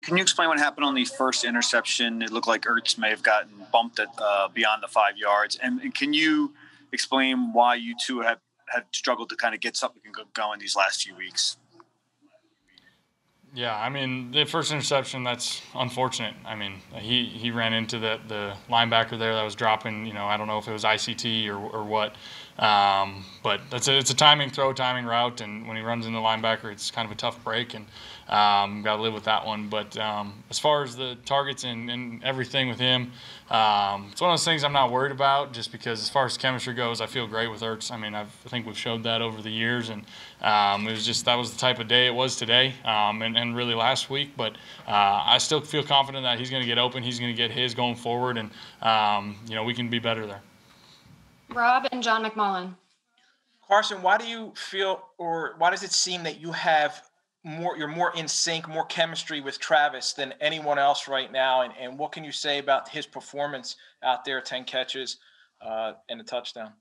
Can you explain what happened on the first interception? It looked like Ertz may have gotten bumped at beyond the 5 yards. And can you explain why you two have struggled to kind of get something going these last few weeks? Yeah, I mean, the first interception, that's unfortunate. I mean, he ran into the linebacker there that was dropping, I don't know if it was ICT or what. But it's a timing route, and when he runs into the linebacker, it's kind of a tough break, and got to live with that one. But as far as the targets and everything with him, it's one of those things I'm not worried about, just because as far as chemistry goes, I feel great with Ertz. I mean, I think we've showed that over the years, and it was just that was the type of day it was today, and really last week. But I still feel confident that he's going to get open, he's going to get his going forward, and we can be better there. Rob and John McMullen. Carson, why do you feel, or why does it seem that you're more in sync, more chemistry with Travis than anyone else right now? And what can you say about his performance out there, 10 catches and a touchdown?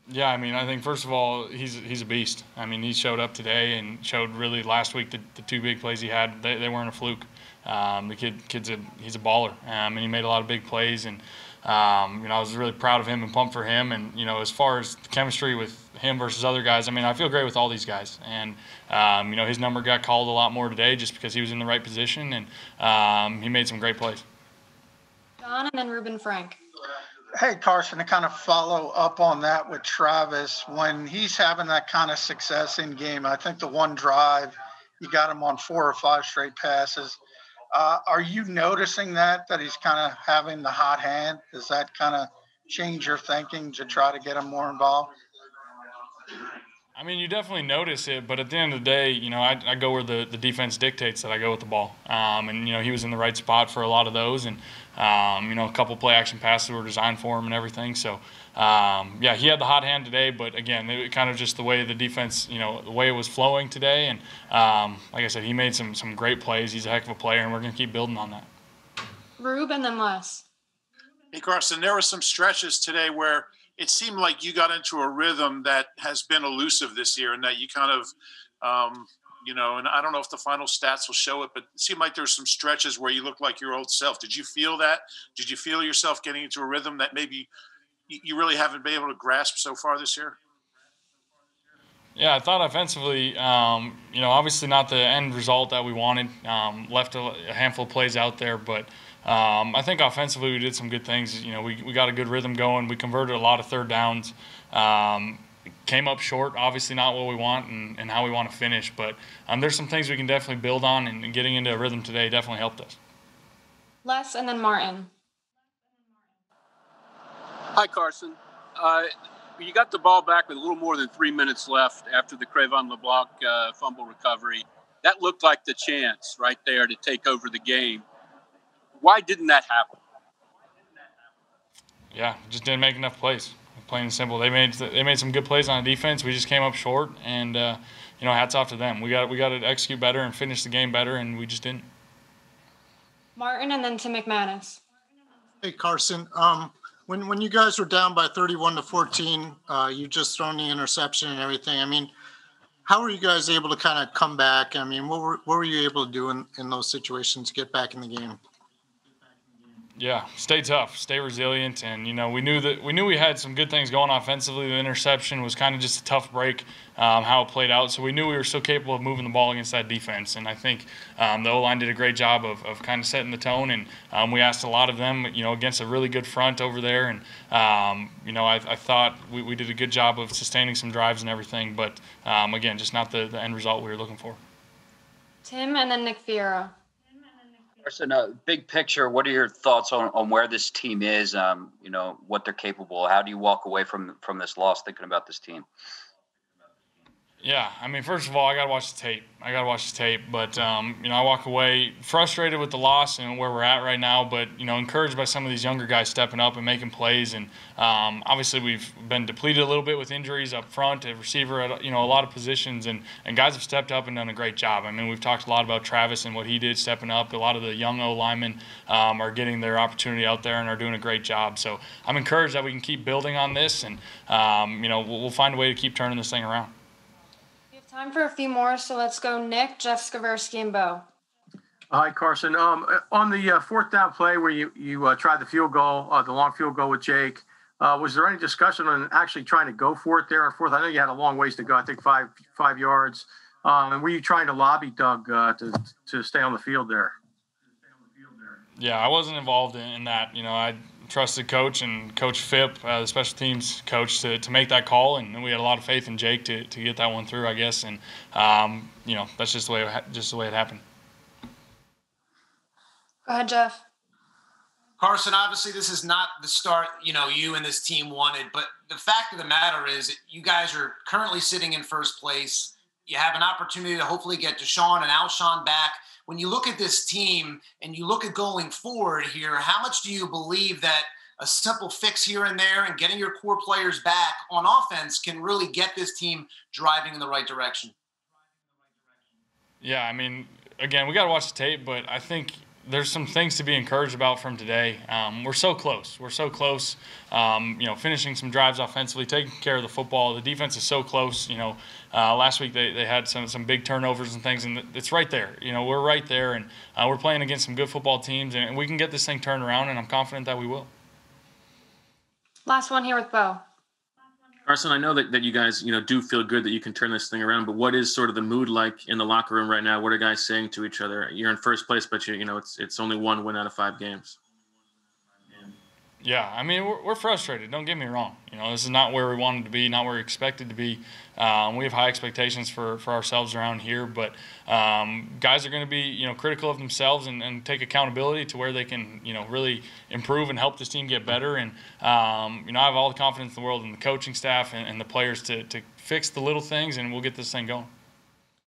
Yeah, I mean, I think first of all, he's a beast. I mean, he showed up today and showed really last week the two big plays he had, they weren't a fluke. The he's a baller, and he made a lot of big plays, and I was really proud of him and pumped for him. And as far as the chemistry with him versus other guys, I mean, I feel great with all these guys. And his number got called a lot more today just because he was in the right position, and he made some great plays. John and then Ruben Frank. Hey, Carson, to kind of follow up on that with Travis, when he's having that kind of success in game, I think the one drive, you got him on 4 or 5 straight passes. Are you noticing that he's kind of having the hot hand? Does that kind of change your thinking to try to get him more involved? I mean, you definitely notice it, but at the end of the day, I go where the defense dictates that I go with the ball. And he was in the right spot for a lot of those, and a couple play action passes were designed for him and everything. So, he had the hot hand today, but again, it kind of just the way the defense, the way it was flowing today. And like I said, he made some great plays. He's a heck of a player, and we're going to keep building on that. Rube and then Les. Hey, Carson, there were some stretches today where it seemed like you got into a rhythm that has been elusive this year, and that you kind of, and I don't know if the final stats will show it, but it seemed like there's some stretches where you look like your old self. Did you feel that? Did you feel yourself getting into a rhythm that maybe you really haven't been able to grasp so far this year? Yeah, I thought offensively, obviously not the end result that we wanted. Left a handful of plays out there, but I think offensively we did some good things. We got a good rhythm going. We converted a lot of third downs. Came up short, obviously not what we want and how we want to finish. But there's some things we can definitely build on, and getting into a rhythm today definitely helped us. Les and then Martin. Hi, Carson. You got the ball back with a little more than 3 minutes left after the Crevon LeBlanc fumble recovery. That looked like the chance right there to take over the game. Why didn't that happen? Yeah, just didn't make enough plays. Plain and simple. They made some good plays on defense. We just came up short, and hats off to them. We got to execute better and finish the game better, and we just didn't. Martin and then Tim McManus. Hey, Carson. When you guys were down by 31-14, you just thrown the interception and everything. I mean, how were you guys able to kind of come back? I mean, what were you able to do in those situations to get back in the game? Yeah, stay tough, stay resilient, and we knew we had some good things going offensively. The interception was kind of just a tough break, how it played out. So we knew we were still capable of moving the ball against that defense, and I think the O-line did a great job of kind of setting the tone. And we asked a lot of them, against a really good front over there. And I thought we did a good job of sustaining some drives and everything, but again, just not the end result we were looking for. Tim and then Nick Fiero. Carson, big picture, what are your thoughts on where this team is, what they're capable of? How do you walk away from this loss thinking about this team? Yeah, I mean, first of all, I got to watch the tape. But, I walk away frustrated with the loss and where we're at right now, but, encouraged by some of these younger guys stepping up and making plays. And obviously we've been depleted a little bit with injuries up front, at receiver, at, a lot of positions. And guys have stepped up and done a great job. I mean, we've talked a lot about Travis and what he did stepping up. A lot of the young O-linemen are getting their opportunity out there and are doing a great job. So I'm encouraged that we can keep building on this and, we'll find a way to keep turning this thing around. Time for a few more, so let's go Nick, Jeff Skaversky, and Bo. Hi, Carson. On the fourth down play where you tried the field goal, the long field goal with Jake, was there any discussion on actually trying to go for it there on fourth? I know you had a long ways to go. I think five yards. And were you trying to lobby Doug to stay on the field there? Yeah, I wasn't involved in that. I trusted Coach and Coach Phipp, the special teams coach, to make that call, and we had a lot of faith in Jake to get that one through, I guess. And that's just the way it happened. Go ahead, Jeff. Carson, obviously this is not the start, you and this team wanted, but the fact of the matter is you guys are currently sitting in first place. You have an opportunity to hopefully get Deshaun and Alshon back. When you look at this team and you look at going forward here, how much do you believe that a simple fix here and there and getting your core players back on offense can really get this team driving in the right direction? Yeah, again, we got to watch the tape, but I think there's some things to be encouraged about from today. We're so close. Finishing some drives offensively, taking care of the football. The defense is so close. Last week they had some big turnovers and things, and it's right there. We're right there, and we're playing against some good football teams, and we can get this thing turned around, and I'm confident that we will. Last one here with Bo. Carson, I know that you guys, do feel good that you can turn this thing around, but what is sort of the mood like in the locker room right now? What are guys saying to each other? You're in first place, but it's only 1 win out of 5 games. Yeah, we're frustrated. Don't get me wrong. This is not where we wanted to be, not where we expected to be. We have high expectations for ourselves around here, but guys are going to be, critical of themselves and take accountability to where they can, really improve and help this team get better. And, I have all the confidence in the world in the coaching staff and the players to fix the little things, and we'll get this thing going.